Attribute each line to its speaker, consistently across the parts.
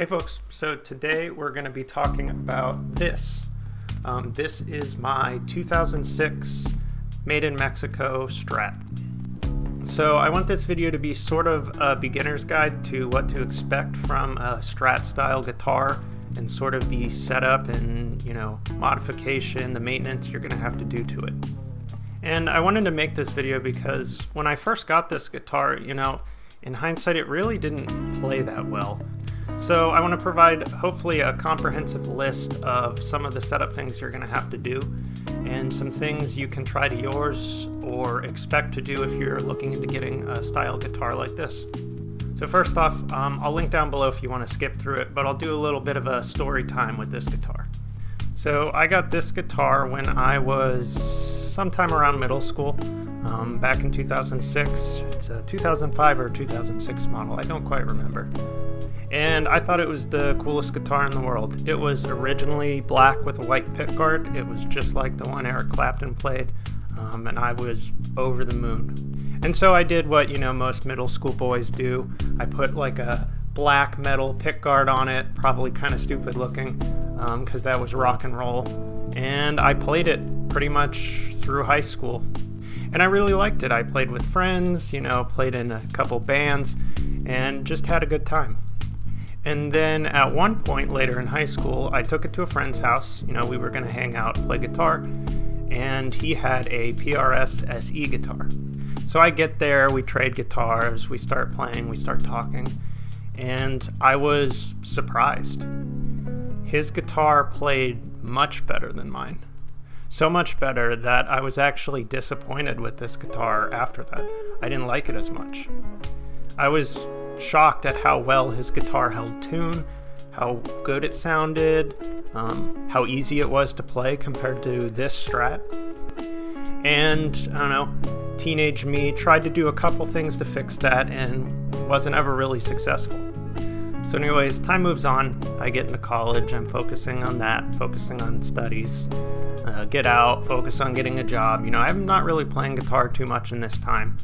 Speaker 1: Hey folks, so today we're going to be talking about this. This is my 2006 made in Mexico Strat. So I want this video to be sort of a beginner's guide to what to expect from a Strat style guitar and sort of the setup and, modification, the maintenance you're going to have to do to it. And I wanted to make this video because when I first got this guitar, in hindsight it really didn't play that well. So I want to provide hopefully a comprehensive list of some of the setup things you're going to have to do and some things you can try to yours or expect to do if you're looking into getting a style guitar like this. So first off, I'll link down below if you want to skip through it, but I'll do a little bit of a story time with this guitar. So I got this guitar when I was sometime around middle school, back in 2006. It's a 2005 or 2006 model, I don't quite remember. And I thought it was the coolest guitar in the world. It was originally black with a white pickguard. It was just like the one Eric Clapton played, and I was over the moon. And so I did what most middle school boys do. I put like a black metal pickguard on it, probably kind of stupid looking, because that was rock and roll. And I played it pretty much through high school. And I really liked it. I played with friends, played in a couple bands, and just had a good time. And then at one point later in high school, I took it to a friend's house. We were going to hang out, play guitar, and he had a PRS SE guitar. So I get there, we trade guitars, we start playing, we start talking, and I was surprised. His guitar played much better than mine. So much better that I was actually disappointed with this guitar after that. I didn't like it as much. I was shocked at how well his guitar held tune, how good it sounded, how easy it was to play compared to this Strat. And I don't know, teenage me tried to do a couple things to fix that and wasn't ever really successful. So anyways, time moves on. I get into college, I'm focusing on that, focusing on studies, get out, focus on getting a job. I'm not really playing guitar too much in this time.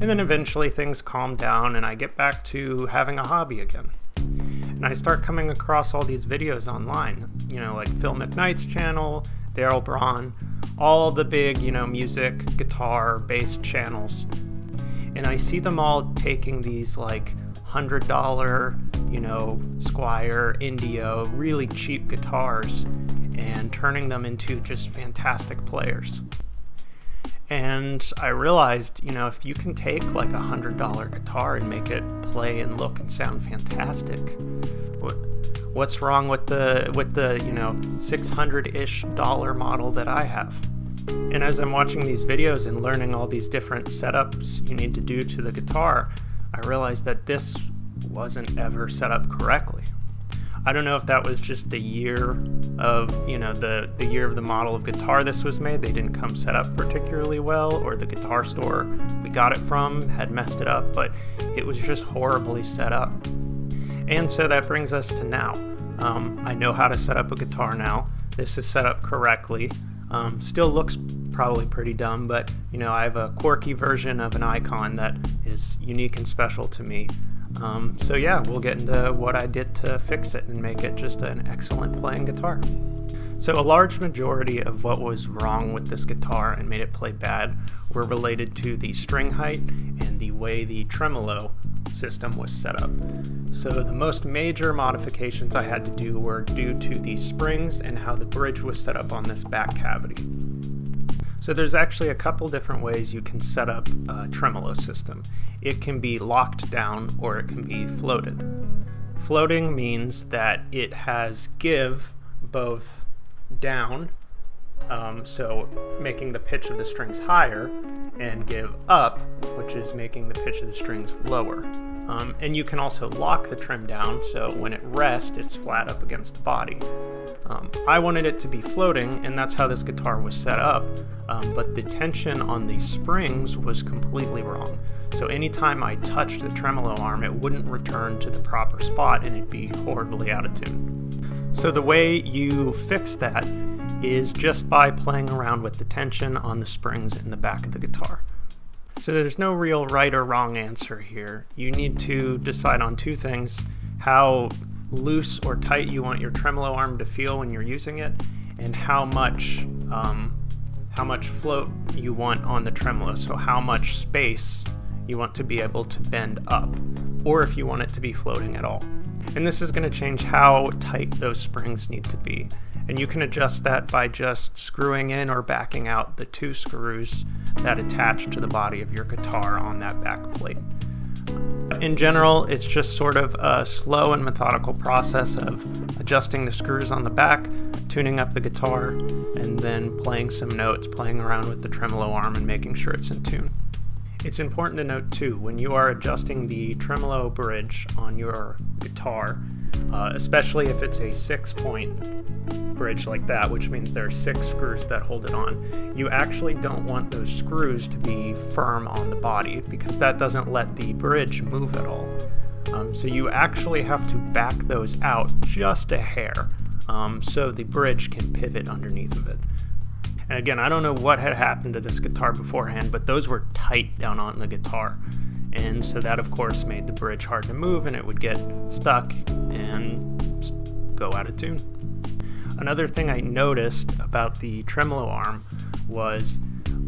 Speaker 1: And then eventually things calm down and I get back to having a hobby again. And I start coming across all these videos online, like Phil McKnight's channel, Daryl Braun, all the big, music, guitar, bass channels. And I see them all taking these like $100, Squier, Indio, really cheap guitars and turning them into just fantastic players. And I realized, if you can take like $100 guitar and make it play and look and sound fantastic, what's wrong with the $600-ish model that I have? And as I'm watching these videos and learning all these different setups you need to do to the guitar, I realized that this wasn't ever set up correctly. I don't know if that was just the year of, the year of the model of guitar this was made. They didn't come set up particularly well, or the guitar store we got it from had messed it up, but it was just horribly set up. And so that brings us to now. I know how to set up a guitar now. This is set up correctly. Still looks probably pretty dumb, but I have a quirky version of an icon that is unique and special to me. So yeah, we'll get into what I did to fix it and make it just an excellent playing guitar. So a large majority of what was wrong with this guitar and made it play bad were related to the string height and the way the tremolo system was set up. So the most major modifications I had to do were due to the springs and how the bridge was set up on this back cavity. So there's actually a couple different ways you can set up a tremolo system. It can be locked down or it can be floated. Floating means that it has give both down, so making the pitch of the strings higher, and give up, which is making the pitch of the strings lower. And you can also lock the trim down, so when it rests, it's flat up against the body. I wanted it to be floating, and that's how this guitar was set up, but the tension on the springs was completely wrong. So anytime I touched the tremolo arm, it wouldn't return to the proper spot, and it'd be horribly out of tune. So the way you fix that is just by playing around with the tension on the springs in the back of the guitar. So there's no real right or wrong answer here. You need to decide on two things: how loose or tight you want your tremolo arm to feel when you're using it, and how much float you want on the tremolo, so how much space you want to be able to bend up, or if you want it to be floating at all. And this is going to change how tight those springs need to be. And you can adjust that by just screwing in or backing out the 2 screws that attach to the body of your guitar on that back plate. In general, it's just sort of a slow and methodical process of adjusting the screws on the back, tuning up the guitar, and then playing some notes, playing around with the tremolo arm and making sure it's in tune. It's important to note too, when you are adjusting the tremolo bridge on your guitar, especially if it's a 6-point bridge like that, which means there are 6 screws that hold it on, you actually don't want those screws to be firm on the body, because that doesn't let the bridge move at all. So you actually have to back those out just a hair, so the bridge can pivot underneath of it. And again, I don't know what had happened to this guitar beforehand, but those were tight down on the guitar. And so that, of course, made the bridge hard to move, and it would get stuck and go out of tune. Another thing I noticed about the tremolo arm was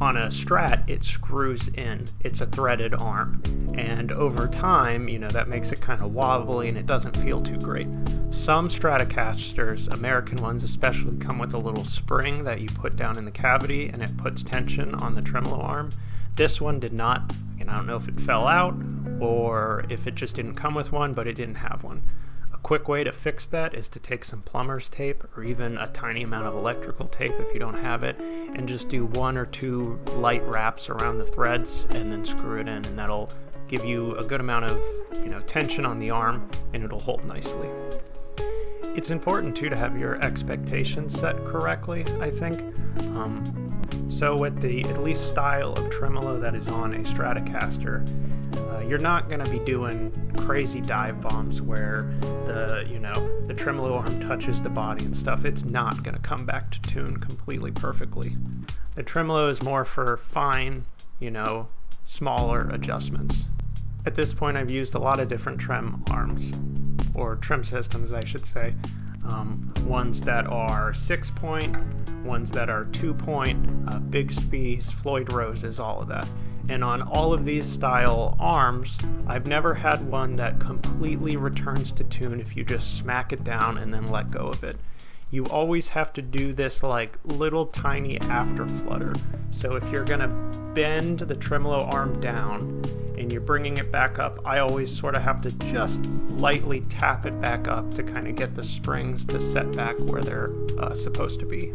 Speaker 1: on a Strat, it screws in. It's a threaded arm. And over time, that makes it kind of wobbly and it doesn't feel too great. Some Stratocasters, American ones especially, come with a little spring that you put down in the cavity and it puts tension on the tremolo arm. This one did not, and I don't know if it fell out or if it just didn't come with one, but it didn't have one. A quick way to fix that is to take some plumber's tape or even a tiny amount of electrical tape if you don't have it, and just do 1 or 2 light wraps around the threads and then screw it in, and that'll give you a good amount of tension on the arm, and it'll hold nicely. It's important too to have your expectations set correctly, I think. So with the at least style of tremolo that is on a Stratocaster, you're not going to be doing crazy dive bombs where the tremolo arm touches the body and stuff. It's not going to come back to tune completely perfectly. The tremolo is more for fine, smaller adjustments. At this point, I've used a lot of different trem arms, or trim systems, I should say. Ones that are 6-point, ones that are 2-point, Bigsby's, Floyd Rose's, all of that. And on all of these style arms, I've never had one that completely returns to tune if you just smack it down and then let go of it. You always have to do this like little tiny after flutter. So if you're gonna bend the tremolo arm down and you're bringing it back up, I always sort of have to just lightly tap it back up to kind of get the springs to set back where they're supposed to be.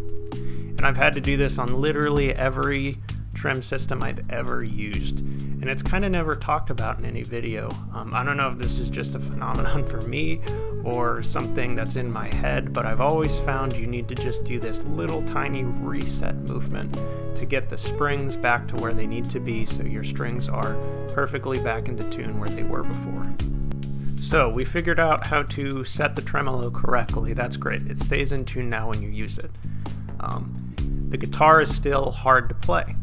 Speaker 1: And I've had to do this on literally every trim system I've ever used, and it's kind of never talked about in any video. I don't know if this is just a phenomenon for me or something that's in my head, but I've always found you need to just do this little tiny reset movement to get the springs back to where they need to be, so your strings are perfectly back into tune where they were before. So we figured out how to set the tremolo correctly. That's great. It stays in tune now when you use it. The guitar is still hard to play.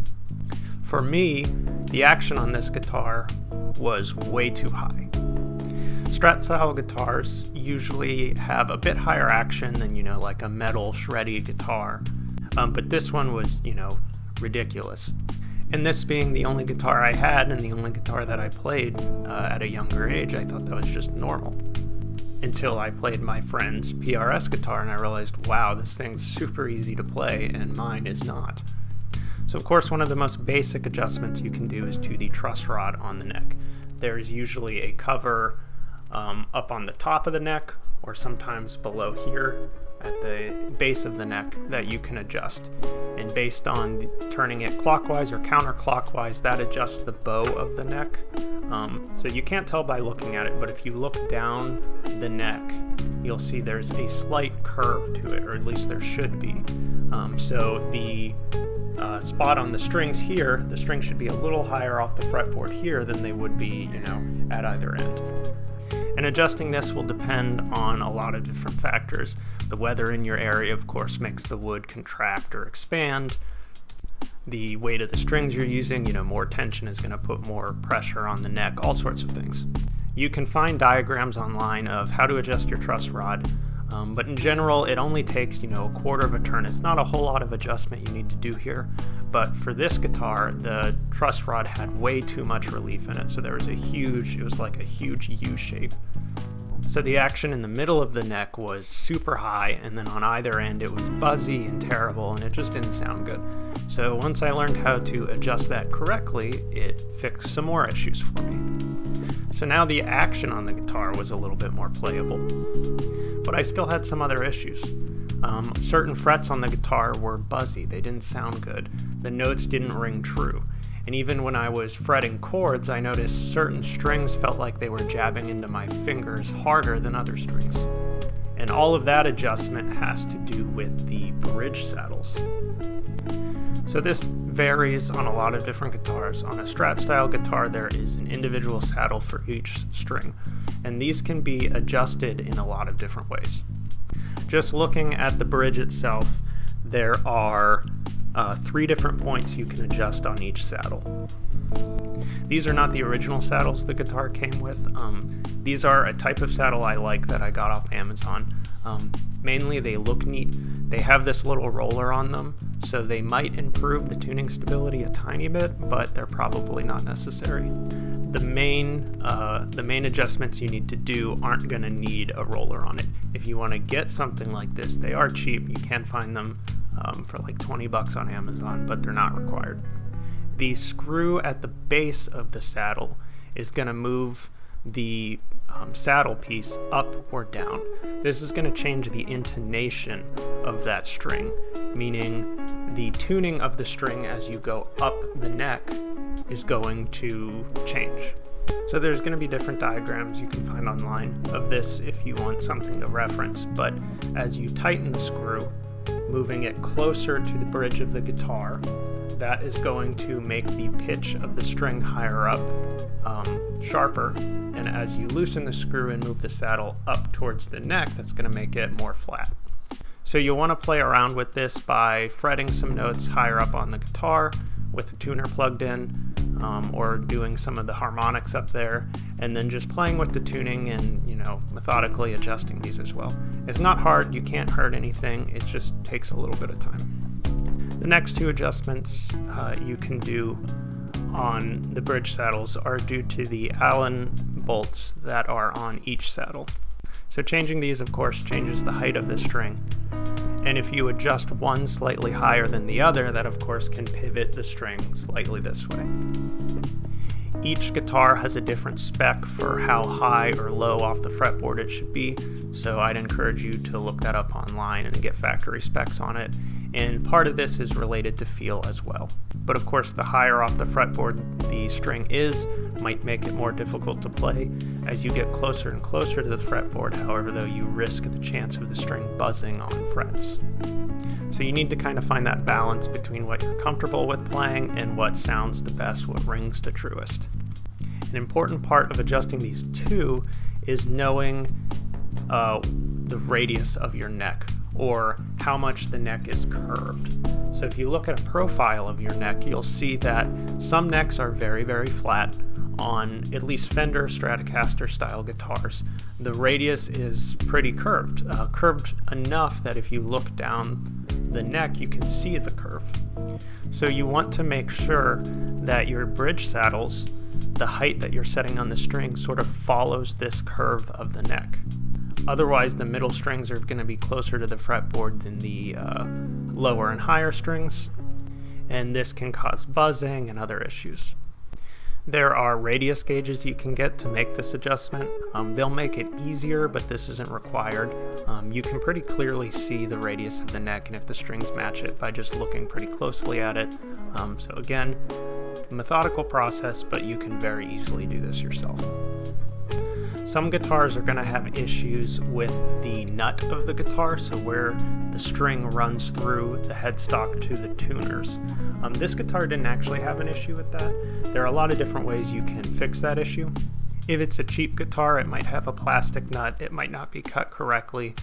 Speaker 1: For me, the action on this guitar was way too high. Strat style guitars usually have a bit higher action than, like a metal shreddy guitar. But this one was, ridiculous. And this being the only guitar I had and the only guitar that I played at a younger age, I thought that was just normal. Until I played my friend's PRS guitar and I realized, wow, this thing's super easy to play and mine is not. So of course, one of the most basic adjustments you can do is to the truss rod on the neck. There's usually a cover up on the top of the neck, or sometimes below here at the base of the neck, that you can adjust. And based on turning it clockwise or counterclockwise, that adjusts the bow of the neck. So you can't tell by looking at it, but if you look down the neck, you'll see there's a slight curve to it, or at least there should be. So the spot on the strings here, the string should be a little higher off the fretboard here than they would be, at either end. And adjusting this will depend on a lot of different factors. The weather in your area, of course, makes the wood contract or expand. The weight of the strings you're using, more tension is going to put more pressure on the neck, all sorts of things. You can find diagrams online of how to adjust your truss rod, but in general it only takes, a quarter of a turn. It's not a whole lot of adjustment you need to do here, but for this guitar the truss rod had way too much relief in it, so there was it was like a huge U shape. So the action in the middle of the neck was super high, and then on either end it was buzzy and terrible, and it just didn't sound good. So once I learned how to adjust that correctly, it fixed some more issues for me. So now the action on the guitar was a little bit more playable, but I still had some other issues. Certain frets on the guitar were buzzy, they didn't sound good, the notes didn't ring true, and even when I was fretting chords, I noticed certain strings felt like they were jabbing into my fingers harder than other strings. And all of that adjustment has to do with the bridge saddles. So this varies on a lot of different guitars. On a Strat style guitar there is an individual saddle for each string, and these can be adjusted in a lot of different ways. Just looking at the bridge itself, there are 3 different points you can adjust on each saddle. These are not the original saddles the guitar came with. These are a type of saddle I like that I got off Amazon. Mainly they look neat. They have this little roller on them, so they might improve the tuning stability a tiny bit, but they're probably not necessary. The main adjustments you need to do aren't going to need a roller on it. If you want to get something like this, they are cheap. You can find them for like $20 on Amazon, but they're not required. The screw at the base of the saddle is going to move the saddle piece up or down. This is going to change the intonation of that string, meaning the tuning of the string as you go up the neck is going to change. So there's going to be different diagrams you can find online of this if you want something to reference, but as you tighten the screw, moving it closer to the bridge of the guitar, that is going to make the pitch of the string higher up sharper, and as you loosen the screw and move the saddle up towards the neck, that's going to make it more flat. So you'll want to play around with this by fretting some notes higher up on the guitar with a tuner plugged in, or doing some of the harmonics up there, and then just playing with the tuning and methodically adjusting these as well. It's not hard, you can't hurt anything, it just takes a little bit of time. The next 2 adjustments you can do on the bridge saddles are due to the Allen bolts that are on each saddle. So changing these, of course, changes the height of the string. And if you adjust one slightly higher than the other, that of course can pivot the string slightly this way. Each guitar has a different spec for how high or low off the fretboard it should be, so I'd encourage you to look that up online and get factory specs on it. And part of this is related to feel as well. But of course, the higher off the fretboard the string is, might make it more difficult to play. As you get closer and closer to the fretboard, however, though, you risk the chance of the string buzzing on frets. So you need to kind of find that balance between what you're comfortable with playing and what sounds the best, what rings the truest. An important part of adjusting these 2 is knowing the radius of your neck, or how much the neck is curved. So if you look at a profile of your neck, you'll see that some necks are very, very flat. On at least Fender Stratocaster style guitars, the radius is pretty curved, curved enough that if you look down the neck, you can see the curve. So you want to make sure that your bridge saddles, the height that you're setting on the string, sort of follows this curve of the neck. Otherwise, the middle strings are going to be closer to the fretboard than the lower and higher strings, and this can cause buzzing and other issues. There are radius gauges you can get to make this adjustment. They'll make it easier, but this isn't required. You can pretty clearly see the radius of the neck and if the strings match it by just looking pretty closely at it. So again, methodical process, but you can very easily do this yourself. Some guitars are going to have issues with the nut of the guitar, so where the string runs through the headstock to the tuners. This guitar didn't actually have an issue with that. There are a lot of different ways you can fix that issue. If it's a cheap guitar, it might have a plastic nut, it might not be cut correctly,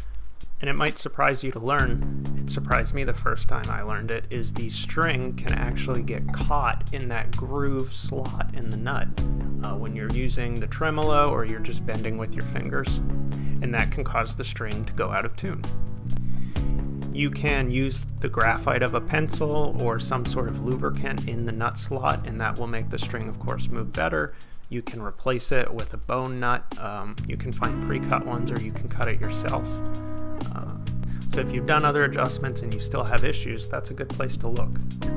Speaker 1: and it might surprise you to learn, it surprised me the first time I learned it, is the string can actually get caught in that groove slot in the nut. when you're using the tremolo or you're just bending with your fingers, and that can cause the string to go out of tune. You can use the graphite of a pencil or some sort of lubricant in the nut slot, and that will make the string, of course, move better. You can replace it with a bone nut. You can find pre-cut ones, or you can cut it yourself. So if you've done other adjustments and you still have issues, that's a good place to look.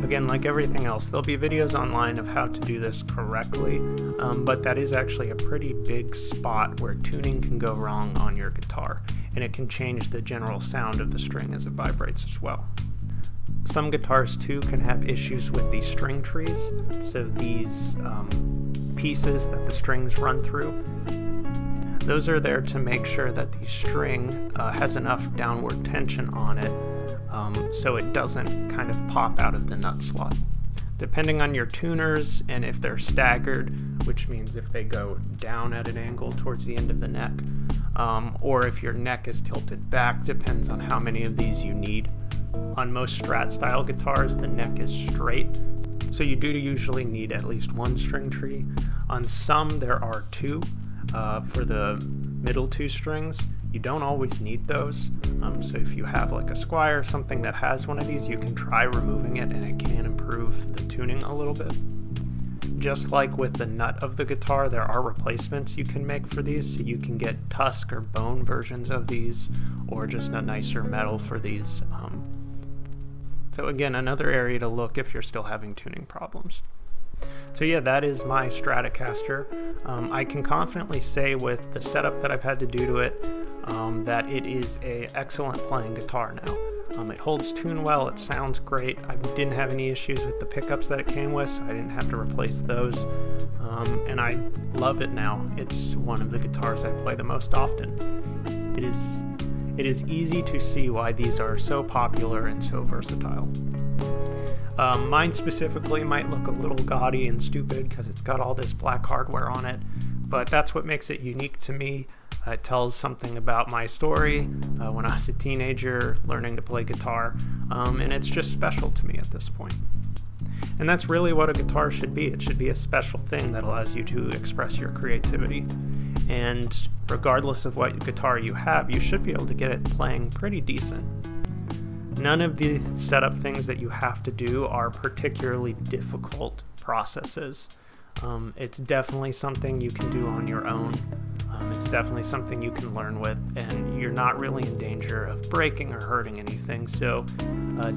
Speaker 1: Again, like everything else, there'll be videos online of how to do this correctly, but that is actually a pretty big spot where tuning can go wrong on your guitar, and it can change the general sound of the string as it vibrates as well. Some guitars too can have issues with these string trees, so these pieces that the strings run through. Those are there to make sure that the string has enough downward tension on it so it doesn't kind of pop out of the nut slot. Depending on your tuners and if they're staggered, which means if they go down at an angle towards the end of the neck, or if your neck is tilted back, depends on how many of these you need. On most Strat style guitars, the neck is straight, so you do usually need at least one string tree. On some, there are two. For the middle two strings, you don't always need those, so if you have like a Squire or something that has one of these, you can try removing it and it can improve the tuning a little bit. Just like with the nut of the guitar, there are replacements you can make for these, so you can get tusk or bone versions of these, or just a nicer metal for these. So again, another area to look if you're still having tuning problems. So yeah, that is my Stratocaster. I can confidently say with the setup that I've had to do to it that it is an excellent playing guitar now. It holds tune well, it sounds great. I didn't have any issues with the pickups that it came with, so I didn't have to replace those. And I love it now. It's one of the guitars I play the most often. It is easy to see why these are so popular and so versatile. Mine specifically might look a little gaudy and stupid because it's got all this black hardware on it, but that's what makes it unique to me. It tells something about my story when I was a teenager learning to play guitar, and it's just special to me at this point. And that's really what a guitar should be. It should be a special thing that allows you to express your creativity. And regardless of what guitar you have, you should be able to get it playing pretty decent. None of the setup things that you have to do are particularly difficult processes. It's definitely something you can do on your own. It's definitely something you can learn with, and you're not really in danger of breaking or hurting anything. So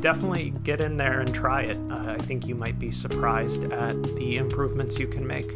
Speaker 1: definitely get in there and try it. I think you might be surprised at the improvements you can make.